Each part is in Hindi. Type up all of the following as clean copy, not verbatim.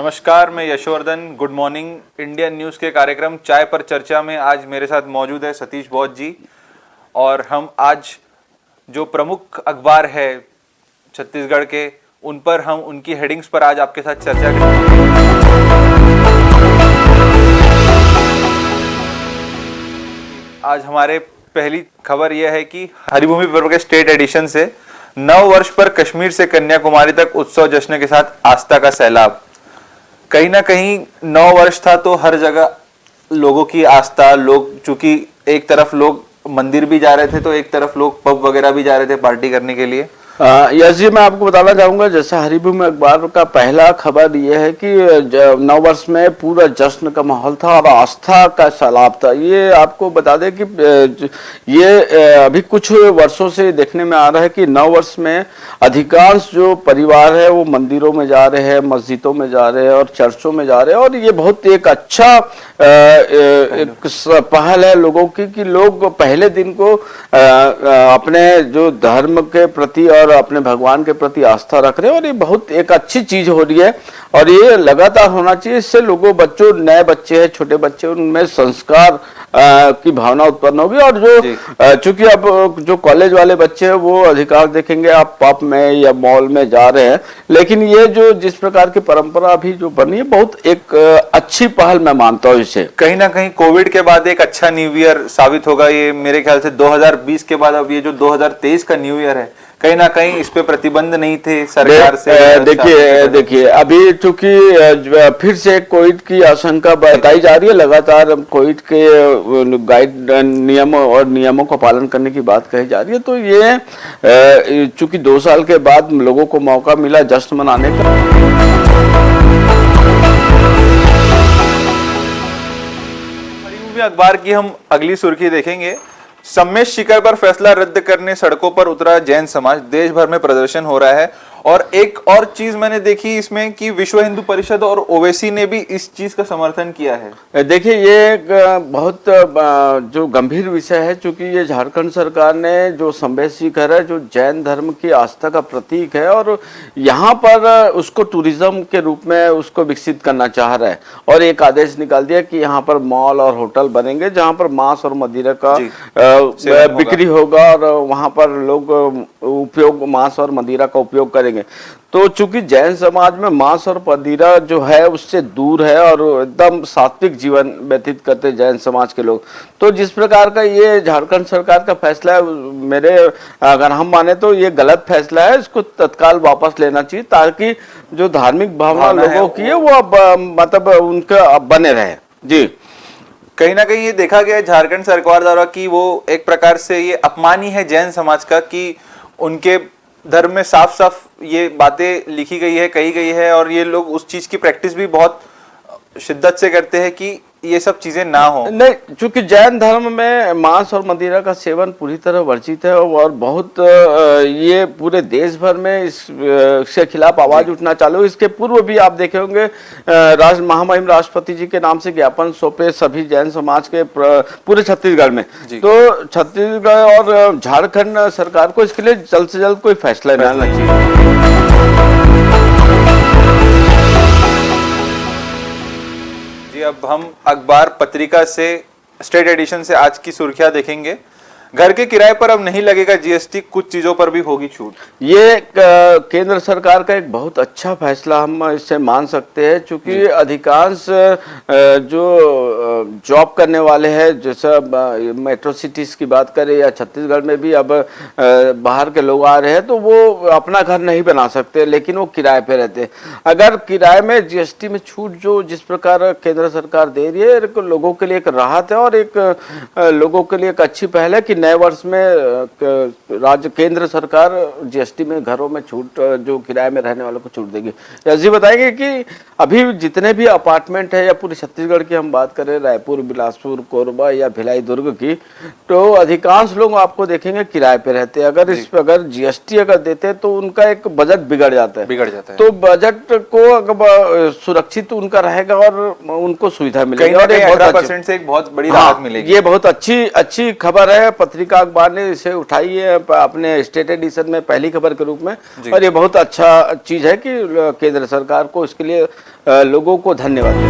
नमस्कार, मैं Yashwardhan. Good morning Indian news के कार्यक्रम चाय पर चर्चा में आज मेरे साथ मौजूद है सतीश बौद्ध जी। और हम आज जो प्रमुख अखबार है छत्तीसगढ़ के, उन पर हम उनकी हेडिंग्स पर आज आपके साथ चर्चा करेंगे। आज हमारे पहली खबर यह है कि हरिभूमि पर्व के स्टेट एडिशन से नव वर्ष पर कश्मीर से कन्याकुमारी तक उत्सव जश्न के साथ आस्था का सैलाब। कहीं ना कहीं नव वर्ष था तो हर जगह लोगों की आस्था, लोग चूंकि एक तरफ लोग मंदिर भी जा रहे थे तो एक तरफ लोग पब वगैरह भी जा रहे थे पार्टी करने के लिए। यस जी, मैं आपको बताना चाहूंगा, जैसा हरिभूमि अखबार का पहला खबर यह है कि नववर्ष में पूरा जश्न का माहौल था और आस्था का सैलाब था। ये आपको बता दें कि ये अभी कुछ वर्षों से देखने में आ रहा है कि नववर्ष में अधिकांश जो परिवार है वो मंदिरों में जा रहे हैं, मस्जिदों में जा रहे हैं और चर्चों में जा रहे हैं। और ये बहुत एक अच्छा एक पहल है लोगों की कि लोग पहले दिन को अपने जो धर्म के प्रति और अपने भगवान के प्रति आस्था रख रहे हैं। और ये बहुत एक अच्छी चीज हो रही है और ये लगातार होना चाहिए। इससे लोगों, बच्चों, नए बच्चे हैं, छोटे बच्चे, उनमें संस्कार की भावना उत्पन्न होगी। और जो चूंकि अब जो कॉलेज वाले बच्चे हैं वो अधिकार देखेंगे आप पब में या मॉल में जा रहे हैं, लेकिन ये जो जिस प्रकार की परंपरा अभी जो बनी है बहुत एक अच्छी पहल मैं मानता हूँ। इसे कहीं ना कहीं कोविड के बाद एक अच्छा न्यू ईयर साबित होगा ये। मेरे ख्याल से 2020 के बाद अब ये जो 2023 का न्यू ईयर है, कहीं ना कहीं इस पे प्रतिबंध नहीं थे सरकार से। देखिए अभी चूंकि फिर से कोविड की आशंका बताई जा रही है, लगातार कोविड के गाइड नियमों का पालन करने की बात कही जा रही है। तो ये चूंकि 2 साल के बाद लोगों को मौका मिला जश्न मनाने का। अखबार की हम अगली सुर्खी देखेंगे। सम्मेश शिखर पर फैसला रद्द करने सड़कों पर उतरा जैन समाज, देश भर में प्रदर्शन हो रहा है। और एक और चीज मैंने देखी इसमें कि विश्व हिंदू परिषद और ओवैसी ने भी इस चीज का समर्थन किया है। देखिए ये एक बहुत जो गंभीर विषय है, क्योंकि ये झारखंड सरकार ने जो सम्मेश शिखर है जो जैन धर्म की आस्था का प्रतीक है और यहाँ पर उसको टूरिज्म के रूप में उसको विकसित करना चाह रहा है। और एक आदेश निकाल दिया कि यहाँ पर मॉल और होटल बनेंगे जहाँ पर मांस और मदिरा का बिक्री होगा और वहाँ पर लोग उपयोग मांस और मदिरा का उपयोग करेंगे। तो चूंकि जैन समाज में मांस और मदिरा जो है उससे दूर है और एकदम सात्विक जीवन व्यतीत करते जैन समाज के लोग, तो जिस प्रकार का ये झारखंड सरकार का फैसला है, मेरे अगर हम माने तो ये गलत फैसला है। इसको तत्काल वापस लेना चाहिए ताकि जो धार्मिक भावना लोगों की है वो अब मतलब उनका बने रहे। जी, कहीं ना कहीं ये देखा गया झारखंड सरकार द्वारा कि वो एक प्रकार से ये अपमान ही है जैन समाज का कि उनके धर्म में साफ साफ ये बातें लिखी गई है, कही गई है और ये लोग उस चीज की प्रैक्टिस भी बहुत शिद्दत से करते हैं कि ये सब चीजें ना हो। नहीं, चूंकि जैन धर्म में मांस और मदिरा का सेवन पूरी तरह वर्जित है और बहुत ये पूरे देश भर में इसके खिलाफ आवाज उठना चालू। इसके पूर्व भी आप देखे होंगे महामहिम राष्ट्रपति जी के नाम से ज्ञापन सौंपे सभी जैन समाज के पूरे छत्तीसगढ़ में। तो छत्तीसगढ़ और झारखंड सरकार को इसके लिए जल्द से जल्द कोई फैसला लेना चाहिए। अब हम अखबार पत्रिका से स्टेट एडिशन से आज की सुर्खियां देखेंगे। घर के किराए पर अब नहीं लगेगा जीएसटी, कुछ चीजों पर भी होगी छूट। ये केंद्र सरकार का एक बहुत अच्छा फैसला हम इससे मान सकते हैं, क्योंकि अधिकांश जो जॉब करने वाले हैं, जैसा मेट्रो सिटीज की बात करें या छत्तीसगढ़ में भी अब बाहर के लोग आ रहे हैं, तो वो अपना घर नहीं बना सकते लेकिन वो किराए पे रहते हैं। अगर किराए में जीएसटी में छूट जो जिस प्रकार केंद्र सरकार दे रही है, लोगों के लिए एक राहत है और एक लोगों के लिए एक अच्छी पहल है कि नए वर्ष में राज्य केंद्र सरकार जीएसटी में घरों में छूट, जो किराए में रहने वालों को छूट देगी। ऐसे बताएंगे कि अभी जितने भी अपार्टमेंट है या पूरे छत्तीसगढ़ की हम बात करें, रायपुर, बिलासपुर, कोरबा या भिलाई दुर्ग की, तो अधिकांश लोग आपको देखेंगे किराए पे रहते हैं। अगर जीएसटी अगर देते तो उनका एक बजट बिगड़ जाता है। तो बजट को सुरक्षित उनका रहेगा और उनको सुविधा मिलेगी और 18% से एक बहुत बड़ी राहत मिलेगी। ये बहुत अच्छी खबर है। पत्रिका अखबार ने इसे उठाई है अपने स्टेट एडिशन में पहली खबर के रूप में, और ये बहुत अच्छा चीज है कि केंद्र सरकार को इसके लिए लोगों को धन्यवाद दें।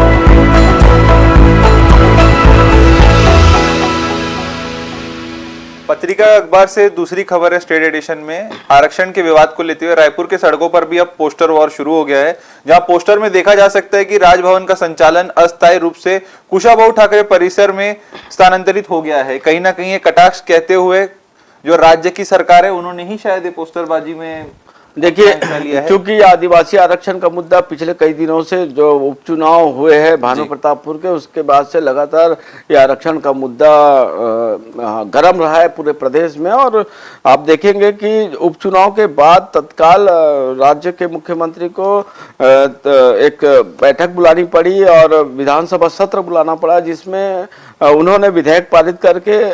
पत्रिका अखबार से दूसरी खबर है स्टेट एडिशन में, आरक्षण के विवाद को लेते हुए रायपुर के सड़कों पर भी अब पोस्टर वॉर शुरू हो गया है, जहां पोस्टर में देखा जा सकता है कि राजभवन का संचालन अस्थायी रूप से कुशाभाऊ ठाकरे परिसर में स्थानांतरित हो गया है। कहीं ना कहीं ये कटाक्ष कहते हुए जो राज्य की सरकार है उन्होंने ही शायद ये पोस्टरबाजी में देखिए, क्योंकि आदिवासी आरक्षण का मुद्दा पिछले कई दिनों से जो उपचुनाव हुए हैं भानु प्रतापपुर के, उसके बाद से लगातार ये आरक्षण का मुद्दा गर्म रहा है पूरे प्रदेश में। और आप देखेंगे कि उपचुनाव के बाद तत्काल राज्य के मुख्यमंत्री को एक बैठक बुलानी पड़ी और विधानसभा सत्र बुलाना पड़ा, जिसमें उन्होंने विधेयक पारित करके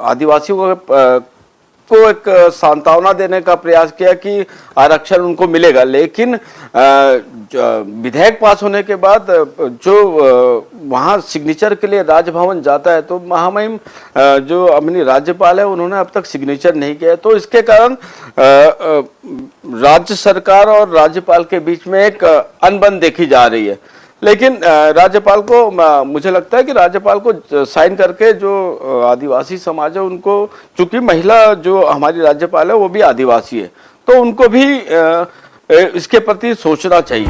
आदिवासियों को एक सांत्वना देने का प्रयास किया कि आरक्षण उनको मिलेगा। लेकिन विधेयक पास होने के बाद जो वहाँ सिग्नेचर के लिए राजभवन जाता है, तो महामहिम जो अपनी राज्यपाल है उन्होंने अब तक सिग्नेचर नहीं किया। तो इसके कारण राज्य सरकार और राज्यपाल के बीच में एक अनबन देखी जा रही है। लेकिन राज्यपाल को, मुझे लगता है कि राज्यपाल को साइन करके जो आदिवासी समाज है उनको, चूंकि महिला जो हमारी राज्यपाल है वो भी आदिवासी है, तो उनको भी इसके प्रति सोचना चाहिए।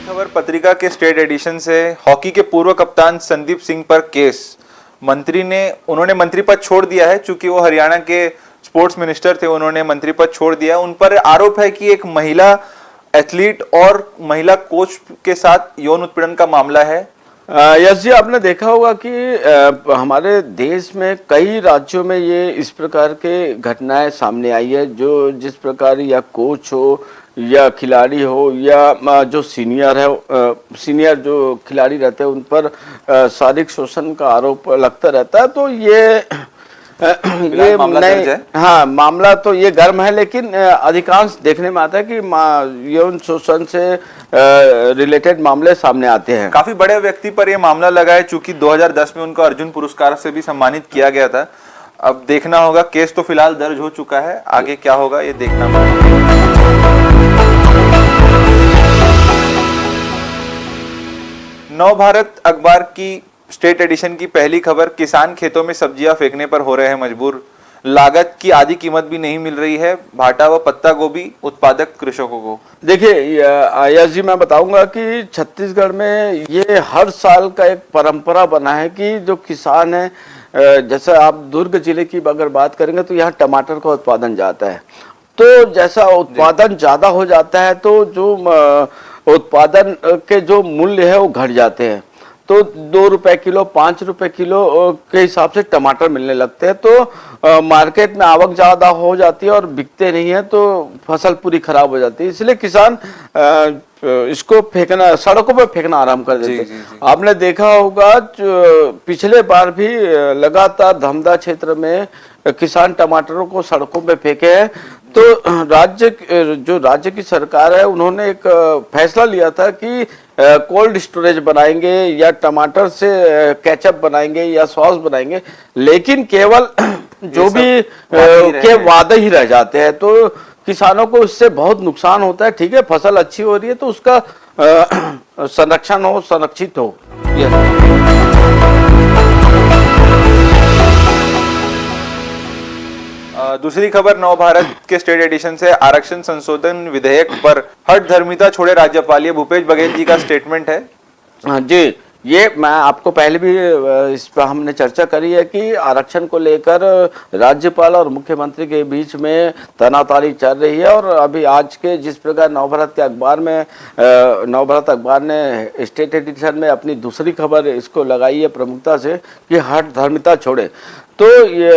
खबर पत्रिका के स्टेट एडिशन से, हॉकी के पूर्व कप्तान संदीप सिंह पर केस, उन्होंने मंत्री पद छोड़ दिया है। चूंकि वो हरियाणा के स्पोर्ट्स मिनिस्टर थे, उन्होंने मंत्री पद छोड़ दिया। उन पर आरोप है कि एक महिला एथलीट और महिला कोच के साथ यौन उत्पीड़न का मामला है। यश जी, आपने देखा होगा कि हमारे देश में कई राज्यों में ये इस प्रकार के घटनाएं सामने आई है, जो जिस प्रकार या कोच हो या खिलाड़ी हो या जो सीनियर जो खिलाड़ी रहते हैं उन पर शारीरिक शोषण का आरोप लगता रहता है। तो ये मामला दर्ज है। हाँ, मामला तो ये गर्म है, लेकिन अधिकांश देखने में आता है कि यौन शोषण से रिलेटेड मामले सामने आते हैं। काफी बड़े व्यक्ति पर यह मामला लगा है, चूंकि 2010 में उनको अर्जुन पुरस्कार से भी सम्मानित किया गया था। अब देखना होगा, केस तो फिलहाल दर्ज हो चुका है, आगे क्या होगा ये देखना होगा। नवभारत अखबार की स्टेट एडिशन की पहली खबर, किसान खेतों में सब्जियां फेंकने पर हो रहे हैं मजबूर, लागत की आधी कीमत भी नहीं मिल रही है भाटा व पत्ता गोभी उत्पादक कृषकों को। देखिए यश जी, मैं बताऊंगा कि छत्तीसगढ़ में ये हर साल का एक परंपरा बना है कि जो किसान है, जैसे आप दुर्ग जिले की अगर बात करेंगे तो यहाँ टमाटर का उत्पादन जाता है। तो जैसा उत्पादन ज्यादा हो जाता है तो जो उत्पादन के जो मूल्य है वो घट जाते हैं। तो 2 रुपए किलो, 5 रुपए किलो के हिसाब से टमाटर मिलने लगते हैं। तो मार्केट में आवक ज्यादा हो जाती है और बिकते नहीं है, तो फसल पूरी खराब हो जाती है। इसलिए किसान इसको फेंकना, सड़कों पर फेंकना आराम कर देते हैं। आपने देखा होगा पिछले बार भी लगातार धमदा क्षेत्र में किसान टमाटरों को सड़कों पे फेंके हैं। तो राज्य की सरकार है, उन्होंने एक फैसला लिया था कि कोल्ड स्टोरेज बनाएंगे या टमाटर से केचप बनाएंगे या सॉस बनाएंगे, लेकिन केवल जो भी के वादे ही रह जाते हैं। तो किसानों को इससे बहुत नुकसान होता है। ठीक है, फसल अच्छी हो रही है तो उसका संरक्षण हो, संरक्षित हो। दूसरी खबर नवभारत के स्टेट एडिशन से, आरक्षण संशोधन विधेयक पर हठधर्मिता छोड़े राज्यपाल, ये भूपेश बघेल जी का स्टेटमेंट है। हाँ जी, ये मैं आपको पहले भी इस पर हमने चर्चा करी है कि आरक्षण को लेकर राज्यपाल और मुख्यमंत्री के बीच में तनातानी चल रही है। और अभी आज के जिस प्रकार नवभारत अखबार ने स्टेट एडिशन में अपनी दूसरी खबर इसको लगाई है प्रमुखता से कि हठधर्मिता छोड़े, तो ये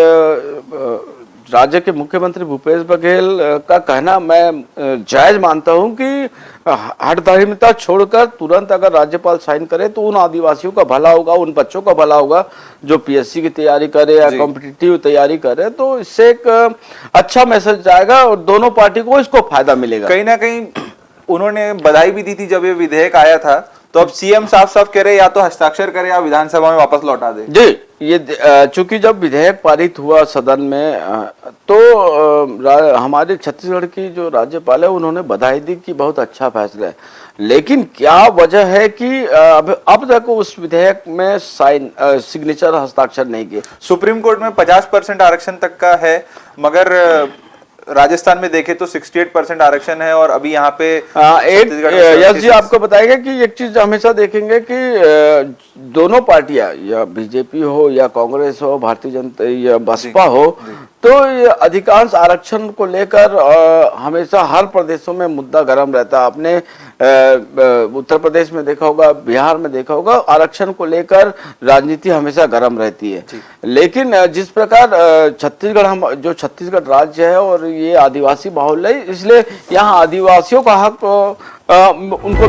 राज्य के मुख्यमंत्री भूपेश बघेल का कहना मैं जायज मानता हूं कि हठधर्मिता छोड़कर तुरंत अगर राज्यपाल साइन करे तो उन आदिवासियों का भला होगा, उन बच्चों का भला होगा जो पीएससी की तैयारी करे या कॉम्पिटिटिव तैयारी करे। तो इससे एक अच्छा मैसेज जाएगा और दोनों पार्टी को इसको फायदा मिलेगा। कहीं ना कहीं उन्होंने बधाई भी दी थी जब ये विधेयक आया था, तो अब सीएम साफ साफ कह रहे या तो हस्ताक्षर करे या विधानसभा में वापस लौटा दे। जी, ये चूंकि जब विधेयक पारित हुआ सदन में तो हमारे छत्तीसगढ़ की जो राज्यपाल है उन्होंने बधाई दी कि बहुत अच्छा फैसला है, लेकिन क्या वजह है कि अब तक उस विधेयक में सिग्नेचर हस्ताक्षर नहीं किए। सुप्रीम कोर्ट में 50% आरक्षण तक का है, मगर राजस्थान में देखे तो 68% आरक्षण है और अभी यहाँ पे यश जी आपको बताएगा कि एक चीज हमेशा देखेंगे कि दोनों पार्टियां, या बीजेपी हो या कांग्रेस हो, भारतीय जनता या बसपा हो, तो ये अधिकांश आरक्षण को लेकर हमेशा हर प्रदेशों में मुद्दा गर्म रहता है। आपने उत्तर प्रदेश में देखा होगा, बिहार में देखा होगा, आरक्षण को लेकर राजनीति हमेशा गर्म रहती है। लेकिन जिस प्रकार जो छत्तीसगढ़ राज्य है और ये आदिवासी बाहुल्य है, इसलिए यहाँ आदिवासियों का हक उनको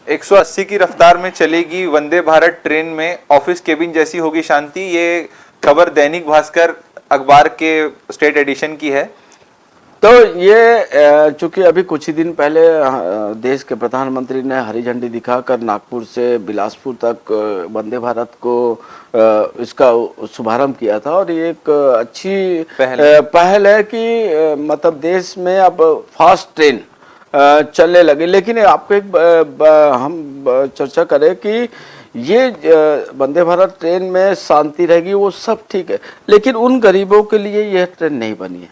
180 की रफ्तार में चलेगी वंदे भारत ट्रेन में, ऑफिस केबिन जैसी होगी शांति। ये खबर दैनिक भास्कर अखबार के स्टेट एडिशन की है। तो ये चूंकि अभी कुछ ही दिन पहले देश के प्रधानमंत्री ने हरी झंडी दिखाकर नागपुर से बिलासपुर तक वंदे भारत को इसका शुभारंभ किया था, और ये एक अच्छी पहल है कि मतलब देश में अब फास्ट ट्रेन चलने लगे। लेकिन आपको एक हम चर्चा करें कि ये वंदे भारत ट्रेन में शांति रहेगी, वो सब ठीक है, लेकिन उन गरीबों के लिए यह ट्रेन नहीं बनी है,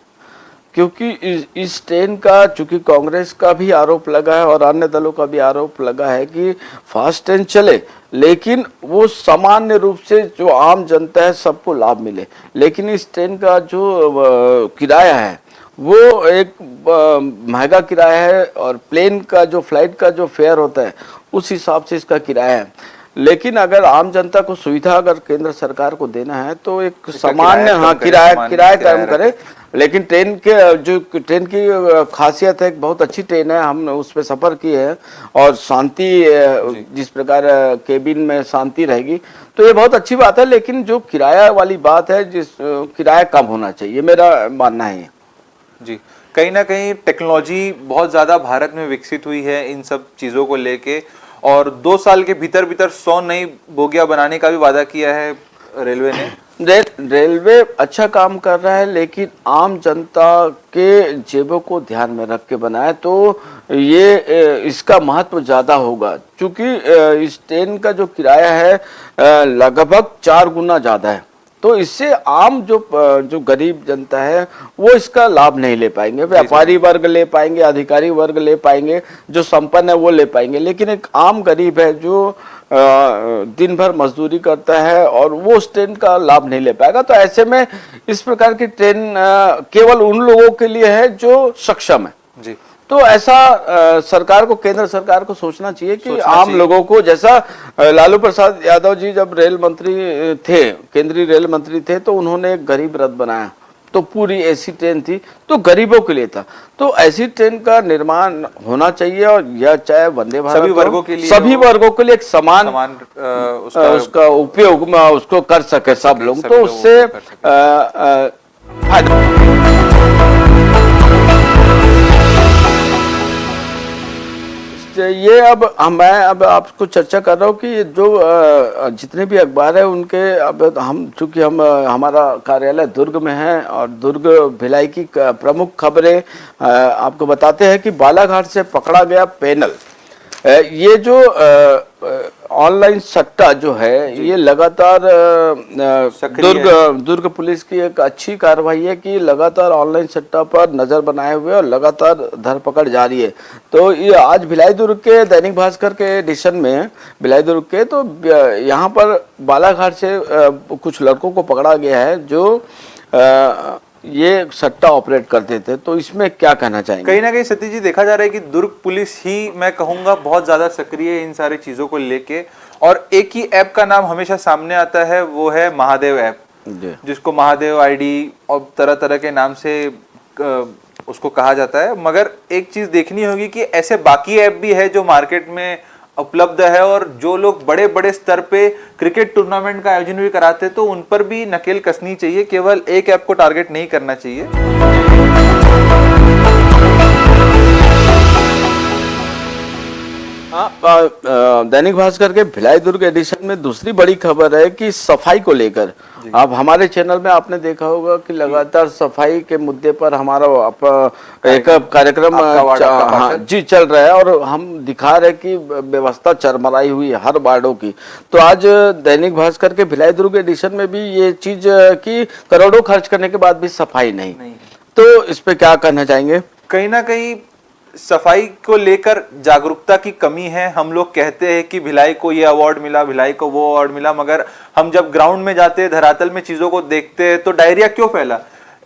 क्योंकि इस ट्रेन का चूंकि कांग्रेस का भी आरोप लगा है और अन्य दलों का भी आरोप लगा है कि फास्ट ट्रेन चले, लेकिन वो सामान्य रूप से जो आम जनता है सबको लाभ मिले। लेकिन इस ट्रेन का जो किराया है वो एक महंगा किराया है, और प्लेन का जो फ्लाइट का जो फेयर होता है उस हिसाब से इसका किराया है। लेकिन अगर आम जनता को सुविधा अगर केंद्र सरकार को देना है तो एक सामान्य किराया कम करे। लेकिन ट्रेन की खासियत है, एक बहुत अच्छी ट्रेन है, हम उस पर सफर किए हैं, और शांति जिस प्रकार केबिन में शांति रहेगी तो ये बहुत अच्छी बात है। लेकिन जो किराया वाली बात है, जिस किराया कम होना चाहिए, मेरा मानना है जी। कहीं ना कहीं टेक्नोलॉजी बहुत ज्यादा भारत में विकसित हुई है इन सब चीजों को लेके, और 2 साल के भीतर 100 नई बोगियां बनाने का भी वादा किया है रेलवे ने। रेलवे अच्छा काम कर रहा है, लेकिन आम जनता के जेबों को ध्यान में रख के बनाए तो ये इसका महत्व ज्यादा होगा, क्योंकि इस ट्रेन का जो किराया है लगभग 4 गुना ज्यादा है। तो इससे आम जो गरीब जनता है वो इसका लाभ नहीं ले पाएंगे। व्यापारी वर्ग ले पाएंगे, अधिकारी वर्ग ले पाएंगे, जो संपन्न है वो ले पाएंगे, लेकिन एक आम गरीब है जो दिन भर मजदूरी करता है और वो उस ट्रेन का लाभ नहीं ले पाएगा। तो ऐसे में इस प्रकार की ट्रेन केवल उन लोगों के लिए है जो सक्षम है जी। तो ऐसा सरकार को, केंद्र सरकार को सोचना चाहिए कि आम लोगों को, जैसा लालू प्रसाद यादव जी जब रेल मंत्री थे, केंद्रीय रेल मंत्री थे, तो उन्होंने एक गरीब रथ बनाया, तो पूरी ऐसी ट्रेन थी, तो गरीबों के लिए था। तो ऐसी ट्रेन का निर्माण होना चाहिए, और यह चाहे वंदे भारत सभी वर्गों के लिए एक समान उसका उपयोग उसको कर सके सब लोग, तो उससे फायदा। ये अब मैं आपको चर्चा कर रहा हूँ कि जो जितने भी अखबार है उनके, अब हम चूंकि हमारा कार्यालय दुर्ग में है, और दुर्ग भिलाई की प्रमुख खबरें आपको बताते हैं कि बालाघाट से पकड़ा गया पैनल। ये जो ऑनलाइन सट्टा जो है, ये लगातार दुर्ग पुलिस की एक अच्छी कार्रवाई है कि लगातार ऑनलाइन सट्टा पर नजर बनाए हुए और लगातार धरपकड़ जारी है। तो ये आज भिलाई दुर्ग के दैनिक भास्कर के एडिशन में भिलाई दुर्ग के, तो यहाँ पर बालाघाट से कुछ लड़कों को पकड़ा गया है जो ये सट्टा ऑपरेट करते थे। तो इसमें क्या कहना चाहेंगे? कहीं ना कहीं सतीश जी देखा जा रहा है कि दुर्ग पुलिस ही, मैं कहूंगा, बहुत ज्यादा सक्रिय है इन सारी चीजों को लेके, और एक ही ऐप का नाम हमेशा सामने आता है, वो है महादेव ऐप, जिसको महादेव आईडी और तरह तरह के नाम से उसको कहा जाता है। मगर एक चीज देखनी होगी कि ऐसे बाकी ऐप भी है जो मार्केट में उपलब्ध है और जो लोग बड़े बड़े स्तर पे क्रिकेट टूर्नामेंट का आयोजन भी कराते हैं तो उन पर भी नकेल कसनी चाहिए, केवल एक ऐप को टारगेट नहीं करना चाहिए। दैनिक भास्कर के भिलाई दुर्ग एडिशन में दूसरी बड़ी खबर है कि सफाई को लेकर अब हमारे चैनल में आपने देखा होगा कि लगातार सफाई के मुद्दे पर हमारा एक कार्यक्रम जी चल रहा है और हम दिखा रहे कि व्यवस्था चरमराई हुई है हर वार्डों की। तो आज दैनिक भास्कर के भिलाई दुर्ग एडिशन में भी ये चीज कि करोड़ों खर्च करने के बाद भी सफाई नहीं, तो इस पे क्या कहना चाहेंगे? कहीं ना कहीं सफाई को लेकर जागरूकता की कमी है। हम लोग कहते हैं कि भिलाई को ये अवार्ड मिला, भिलाई को वो अवार्ड मिला, मगर हम जब ग्राउंड में जाते हैं, धरातल में चीजों को देखते हैं तो डायरिया क्यों फैला।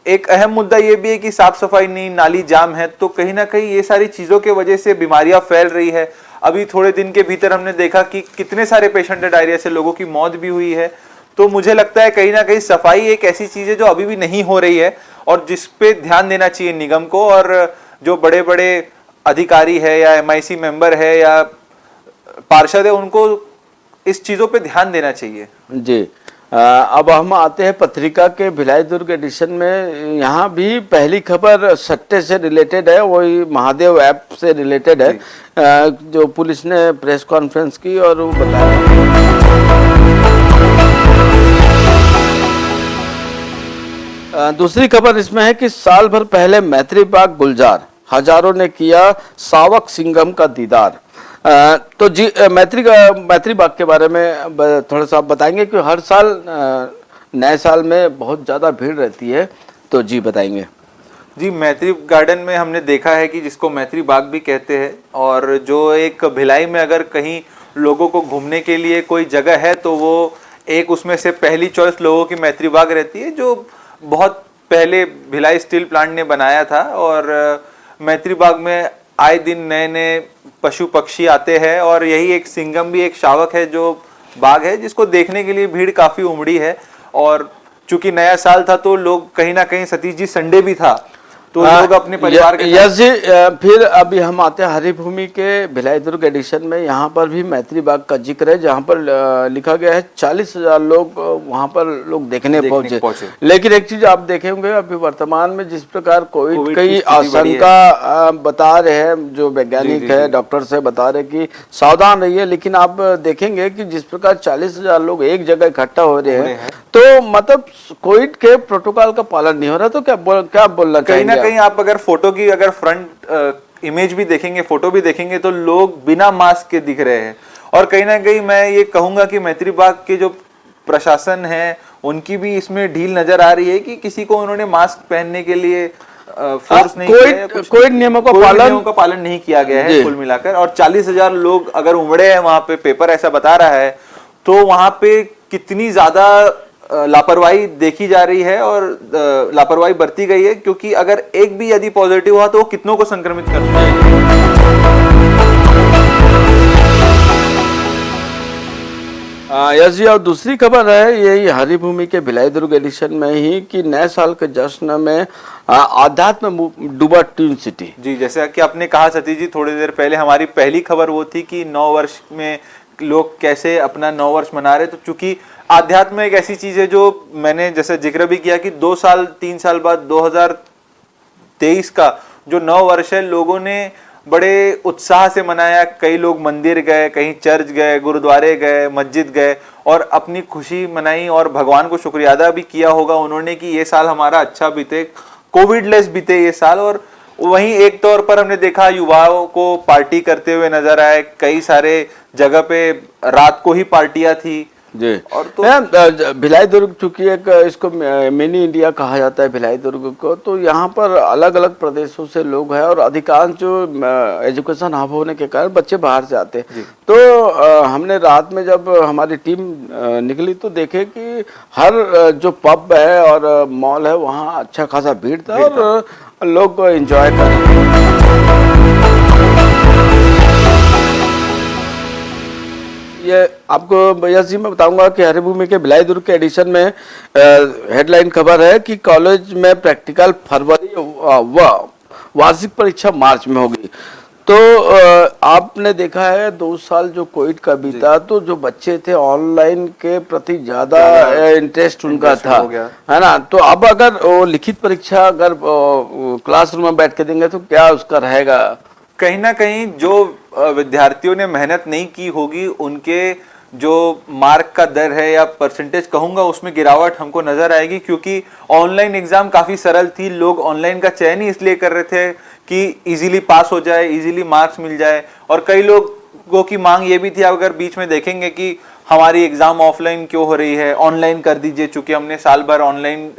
एक अहम मुद्दा ये भी है कि साफ सफाई नहीं, नाली जाम है, तो कहीं ना कहीं ये सारी चीजों के वजह से बीमारियां फैल रही है। अभी थोड़े दिन के भीतर हमने देखा कि कितने सारे पेशेंट है डायरिया से, लोगों की मौत भी हुई है। तो मुझे लगता है कहीं ना कहीं सफाई एक ऐसी चीज है जो अभी भी नहीं हो रही है और जिसपे ध्यान देना चाहिए निगम को, और जो बड़े बड़े अधिकारी है या MIC मेंबर है या पार्षद है उनको इस चीजों पे ध्यान देना चाहिए। जी अब हम आते हैं पत्रिका के भिलाई दुर्ग एडिशन में। यहाँ भी पहली खबर सट्टे से रिलेटेड है, वही महादेव ऐप से रिलेटेड है, जो पुलिस ने प्रेस कॉन्फ्रेंस की और वो बताया। दूसरी खबर इसमें है कि साल भर पहले मैत्री बाग गुलजार, हजारों ने किया सावक सिंघम का दीदार। तो जी मैत्री बाग के बारे में थोड़ा सा आप बताएंगे कि हर साल नए साल में बहुत ज़्यादा भीड़ रहती है, तो जी बताएंगे। जी, मैत्री गार्डन में हमने देखा है कि जिसको मैत्री बाग भी कहते हैं, और जो एक भिलाई में अगर कहीं लोगों को घूमने के लिए कोई जगह है तो वो एक उसमें से पहली चॉइस लोगों की मैत्री बाग रहती है, जो बहुत पहले भिलाई स्टील प्लांट ने बनाया था। और मैत्री बाग में आए दिन नए नए पशु पक्षी आते हैं और यही एक सिंघम भी एक शावक है जो बाघ है, जिसको देखने के लिए भीड़ काफी उमड़ी है। और चूंकि नया साल था तो लोग कहीं ना कहीं, सतीश जी संडे भी था तो लोग अपने परिवार के यस जी। फिर अभी हम आते हैं हरिभूमि के भिलाई दुर्ग एडिशन में। यहाँ पर भी मैत्री बाग का जिक्र है, जहाँ पर लिखा गया है 40,000 लोग वहाँ पर लोग देखने पहुंचे। लेकिन एक चीज आप देखे होंगे, अभी वर्तमान में जिस प्रकार कोविड की आशंका बता रहे हैं, जो वैज्ञानिक है डॉक्टर से बता रहे कि सावधान रहिए, लेकिन आप देखेंगे कि जिस प्रकार 40,000 लोग एक जगह इकट्ठा हो रहे हैं तो मतलब कोविड के प्रोटोकॉल का पालन नहीं हो रहा। तो क्या बोलना चाहिए? कहीं आप अगर फोटो की अगर फ्रंट इमेज भी देखेंगे, फोटो भी देखेंगे तो लोग बिना मास्क के दिख रहे हैं। और कहीं ना कहीं मैं ये कहूंगा कि मैत्री बाग के जो प्रशासन है उनकी भी इसमें ढील नजर आ रही है कि किसी को उन्होंने मास्क पहनने के लिए फोर्स नहीं किया, कोई नियमों का पालन नहीं किया गया है कुल मिलाकर। और 40,000 लोग अगर उमड़े हैं वहां पे, पेपर ऐसा बता रहा है, तो वहां पे कितनी ज्यादा लापरवाही देखी जा रही है और लापरवाही बरती गई है, क्योंकि अगर एक भी यदि पॉजिटिव हुआ तो वो कितनों को संक्रमित कर सकता है। यस जी, और दूसरी खबर है यही हरिभूमि के भिलाई दुर्ग एडिशन में ही कि नए साल के जश्न में आध्यात्म डूबा ट्विन सिटी। जी, जैसे कि आपने कहा सतीश जी थोड़ी देर पहले, हमारी पहली खबर वो थी कि 9 वर्ष में लोग कैसे अपना 9 वर्ष मना रहे। तो चूंकि आध्यात्म एक ऐसी चीज है जो मैंने जैसे जिक्र भी किया कि 2 साल 3 साल बाद 2023 का जो 9 वर्ष है, लोगों ने बड़े उत्साह से मनाया। कई लोग मंदिर गए, कहीं चर्च गए, गुरुद्वारे गए, मस्जिद गए और अपनी खुशी मनाई और भगवान को शुक्रिया अदा भी किया होगा उन्होंने कि ये साल हमारा अच्छा बीते, कोविड लेस बीते ये साल। और वहीं एक तौर पर हमने देखा युवाओं को पार्टी करते हुए नजर आए, कई सारे जगह पे रात को ही पार्टियां थी जी। और तो भिलाई दुर्ग चूंकि एक इसको मिनी इंडिया कहा जाता है भिलाई दुर्ग को, तो यहाँ पर अलग अलग प्रदेशों से लोग हैं और अधिकांश जो एजुकेशन हब होने के कारण बच्चे बाहर से आते हैं। तो हमने रात में जब हमारी टीम निकली तो देखे कि हर जो पब है और मॉल है वहाँ अच्छा खासा भीड़ था और लोग एंजॉय कर रहे हैं। ये आपको भैया जी मैं बताऊंगा कि हरिभूमि के भिलाई दुर्ग के एडिशन में हेडलाइन खबर है कि कॉलेज में प्रैक्टिकल फरवरी व वार्षिक परीक्षा मार्च में होगी। तो आपने देखा है 2 साल जो कोविड का बीता, तो जो बच्चे थे ऑनलाइन के प्रति ज्यादा इंटरेस्ट उनका था, हो गया। है ना। तो अब अगर वो लिखित परीक्षा अगर क्लासरूम में बैठ के देंगे तो क्या उसका रहेगा? कहीं ना कहीं जो विद्यार्थियों ने मेहनत नहीं की होगी उनके जो मार्क का दर है या परसेंटेज कहूंगा उसमें गिरावट हमको नजर आएगी, क्योंकि ऑनलाइन एग्जाम काफी सरल थी। लोग ऑनलाइन का चयन ही इसलिए कर रहे थे कि इजीली पास हो जाए, इजीली मार्क्स मिल जाए। और कई लोगों की मांग ये भी थी, अगर बीच में देखेंगे कि हमारी एग्जाम ऑफलाइन क्यों हो रही है, ऑनलाइन कर दीजिए, चूंकि हमने साल भर ऑनलाइन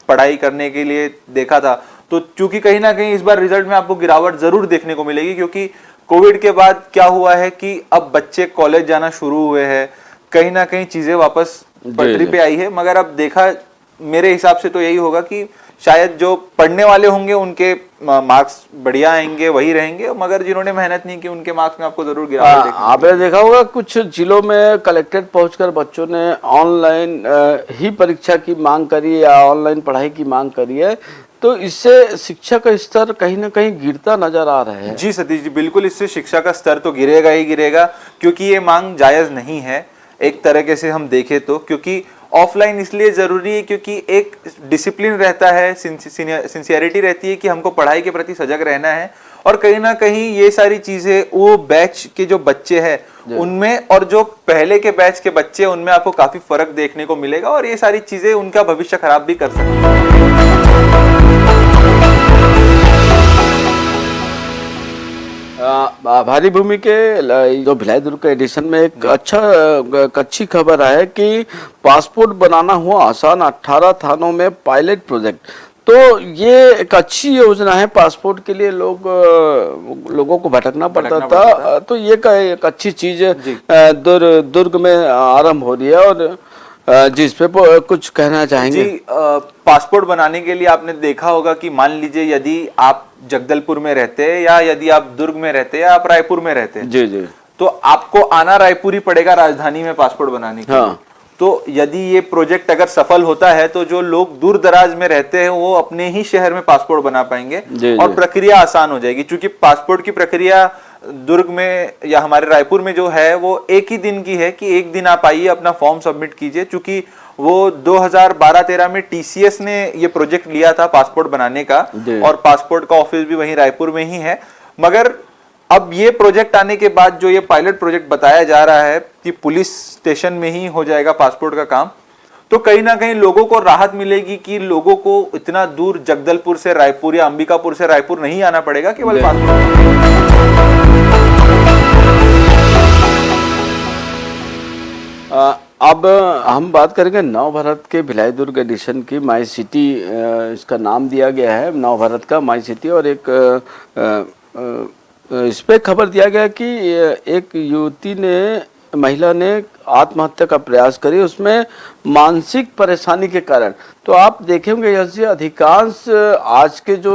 पढ़ाई करने के लिए देखा था। तो चूंकि कहीं ना कहीं इस बार रिजल्ट में आपको गिरावट जरूर देखने को मिलेगी, क्योंकि कोविड के बाद क्या हुआ है कि अब बच्चे कॉलेज जाना शुरू हुए हैं, कहीं ना कहीं चीजें वापस पटरी पे आई है। मगर अब देखा मेरे हिसाब से तो यही होगा कि शायद जो पढ़ने वाले होंगे उनके मार्क्स बढ़िया आएंगे, वही रहेंगे, मगर जिन्होंने मेहनत नहीं की उनके मार्क्स में आपको जरूर गिरावट देखने आपने देखा होगा कुछ जिलों में कलेक्टेड पहुंचकर बच्चों ने ऑनलाइन ही परीक्षा की मांग करी है या ऑनलाइन पढ़ाई की मांग करी है, तो इससे शिक्षा का स्तर कहीं ना कहीं गिरता नजर आ रहा है। जी सतीश जी, बिल्कुल इससे शिक्षा का स्तर तो गिरेगा ही गिरेगा, क्योंकि ये मांग जायज नहीं है एक तरीके से हम देखें तो। क्योंकि ऑफलाइन इसलिए जरूरी है क्योंकि एक डिसिप्लिन रहता है, सिंसियरिटी रहती है कि हमको पढ़ाई के प्रति सजग रहना है। और कहीं ना कहीं ये सारी चीजें वो बैच के जो बच्चे हैं उनमें और जो पहले के बैच के बच्चे हैं उनमें आपको काफी फर्क देखने को मिलेगा, और ये सारी चीजें उनका भविष्य खराब भी कर सकती है। भारी भूमि के जो भिलाई दुर्ग के एडिशन में एक अच्छी खबर है कि पासपोर्ट बनाना हुआ आसान, 18 थानों में पायलट प्रोजेक्ट। तो ये एक अच्छी योजना है, पासपोर्ट के लिए लोगों को भटकना पड़ता था, तो ये एक अच्छी चीज दुर्ग में आरंभ हो रही है। और जिस पे कुछ कहना चाहेंगे? जी, पासपोर्ट बनाने के लिए आपने देखा होगा कि मान लीजिए यदि आप जगदलपुर में रहते हैं या यदि आप दुर्ग में रहते हैं या आप रायपुर में रहते हैं, जी जी, तो आपको आना रायपुर ही पड़ेगा राजधानी में पासपोर्ट बनाने के लिए। तो यदि ये प्रोजेक्ट अगर सफल होता है तो जो लोग दूर दराज में रहते हैं वो अपने ही शहर में पासपोर्ट बना पाएंगे और प्रक्रिया आसान हो जाएगी। क्योंकि पासपोर्ट की प्रक्रिया दुर्ग में या हमारे रायपुर में जो है वो एक ही दिन की है कि एक दिन आप आइए, अपना फॉर्म सबमिट कीजिए। चूंकि वो 2012-13 में टीसीएस ने ये प्रोजेक्ट लिया था पासपोर्ट बनाने का, और पासपोर्ट का ऑफिस भी वहीं रायपुर में ही है। मगर अब ये प्रोजेक्ट आने के बाद जो ये पायलट प्रोजेक्ट बताया जा रहा है कि पुलिस स्टेशन में ही हो जाएगा पासपोर्ट का काम, तो कहीं ना कहीं लोगों को राहत मिलेगी कि लोगों को इतना दूर जगदलपुर से रायपुर या अंबिकापुर से रायपुर नहीं आना पड़ेगा केवल पासपोर्ट। अब हम बात करेंगे नव भारत के भिलाई दुर्ग एडिशन की। माई सिटी इसका नाम दिया गया है, नव भारत का माई सिटी। और एक इस पे खबर दिया गया कि एक युवती ने, महिला ने आत्महत्या का प्रयास करी, उसमें मानसिक परेशानी के कारण। तो आप देखेंगे जैसे अधिकांश आज के जो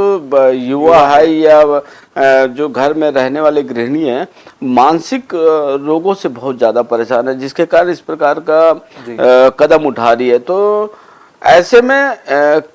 युवा है या जो घर में रहने वाले गृहिणी हैं, मानसिक रोगों से बहुत ज़्यादा परेशान है, जिसके कारण इस प्रकार का कदम उठा रही है। तो ऐसे में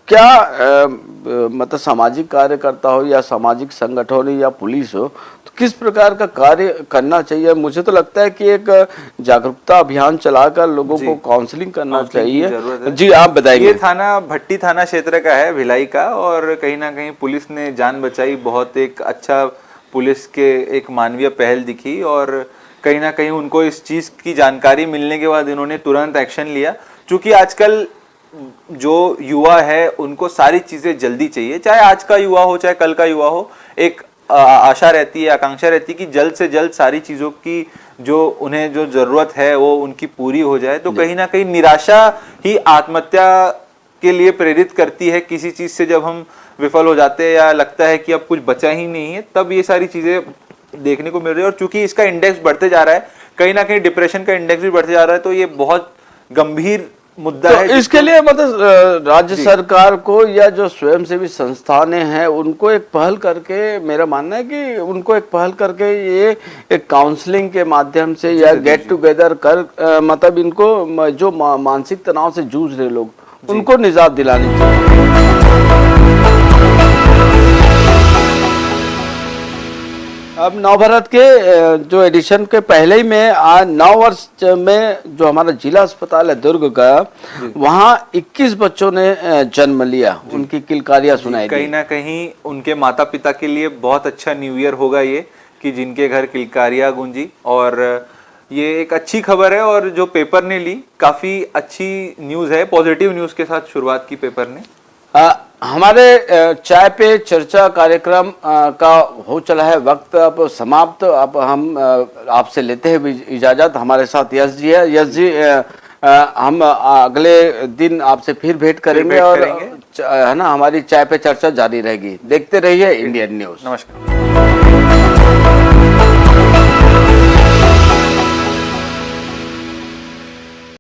क्या मतलब सामाजिक कार्यकर्ता हो या सामाजिक संगठन हो या पुलिस हो, तो किस प्रकार का कार्य करना चाहिए? मुझे तो लगता है कि एक जागरूकता अभियान चलाकर लोगों को काउंसलिंग करना चाहिए। जी आप बताइए। ये थाना भट्टी थाना क्षेत्र का है भिलाई का, और कहीं ना कहीं पुलिस ने जान बचाई। बहुत एक अच्छा पुलिस के एक मानवीय पहल दिखी, और कहीं ना कहीं उनको इस चीज की जानकारी मिलने के बाद इन्होंने तुरंत एक्शन लिया। क्योंकि आजकल जो युवा है उनको सारी चीजें जल्दी चाहिए, चाहे आज का युवा हो चाहे कल का युवा हो। एक आशा रहती है, आकांक्षा रहती है कि जल्द से जल्द सारी चीजों की जो उन्हें जो जरूरत है वो उनकी पूरी हो जाए। तो कहीं ना कहीं निराशा ही आत्महत्या के लिए प्रेरित करती है। किसी चीज से जब हम विफल हो जाते हैं या लगता है कि अब कुछ बचा ही नहीं है, तब ये सारी चीजें देखने को मिल रही है। और चूंकि इसका इंडेक्स बढ़ते जा रहा है, कहीं ना कहीं डिप्रेशन का इंडेक्स भी बढ़ते जा रहा है, तो ये बहुत गंभीर मुद्दा तो है। इसके लिए मतलब राज्य सरकार को या जो स्वयंसेवी संस्थानें हैं उनको एक पहल करके, मेरा मानना है कि उनको एक पहल करके ये एक काउंसलिंग के माध्यम से या गेट टुगेदर कर मतलब इनको जो मानसिक तनाव से जूझ रहे लोग उनको निजात दिलानी चाहिए। अब नवभारत के जो एडिशन के पहले ही में आज 9 वर्ष में जो हमारा जिला अस्पताल है दुर्ग का, वहाँ 21 बच्चों ने जन्म लिया, उनकी किलकारियां सुनाई दी। कहीं ना कहीं उनके माता पिता के लिए बहुत अच्छा न्यू ईयर होगा ये, कि जिनके घर किलकारियां गूंजी। और ये एक अच्छी खबर है, और जो पेपर ने ली काफी अच्छी न्यूज है, पॉजिटिव न्यूज के साथ शुरुआत की पेपर ने। हमारे चाय पे चर्चा कार्यक्रम का हो चला है वक्त अब समाप्त। अब हम आपसे लेते हैं इजाजत। हमारे साथ यश जी है। यश जी, हम अगले दिन आपसे फिर भेंट करेंगे और है ना, हमारी चाय पे चर्चा जारी रहेगी। देखते रहिए इंडियन न्यूज। नमस्कार।